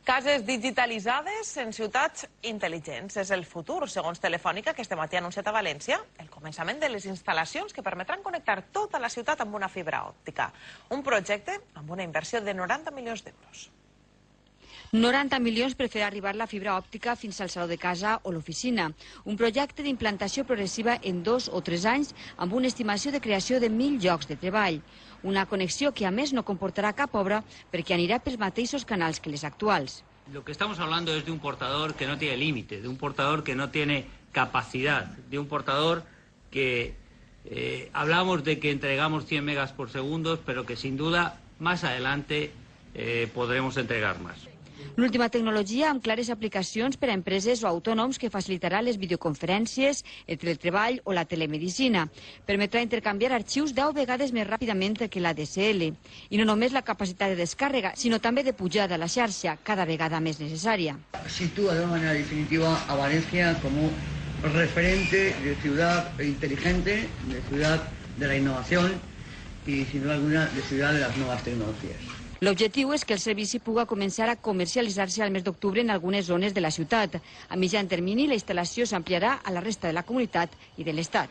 Cases digitalitzades en ciutats intel·ligents. És el futur, segons Telefònica, que este matí ha anunciat a València el començament de les instal·lacions que permetran connectar tota la ciutat amb una fibra òptica. Un projecte amb una inversió de 90 milions d'euros. 90 milions per fer arribar la fibra òptica fins al saló de casa o l'oficina. Un projecte d'implantació progressiva en 2 o 3 anys amb una estimació de creació de 1.000 llocs de treball. Una connexió que a més no comportarà cap obra perquè anirà pels mateixos canals que les actuals. Lo que estamos hablando es de un portador que no tiene límite, de un portador que no tiene capacidad, de un portador que hablamos de que entregamos 100 megas por segundo, pero que sin duda más adelante podremos entregar más. L'última tecnologia amb clares aplicacions per a empreses o autònoms que facilitarà les videoconferències, el teletreball o la telemedicina. Permetrà intercanviar arxius 10 vegades més ràpidament que la DSL. I no només la capacitat de descàrrega, sinó també de pujada a la xarxa, cada vegada més necessària. Sitúa de una manera definitiva a Valencia como referente de ciudad inteligente, de ciudad de la innovación y, sin duda alguna, de ciudad de las nuevas tecnologías. L'objectiu és que el servici pugui començar a comercialitzar-se al mes d'octubre en algunes zones de la ciutat. A mitjà termini, la instal·lació s'ampliarà a la resta de la comunitat i de l'Estat.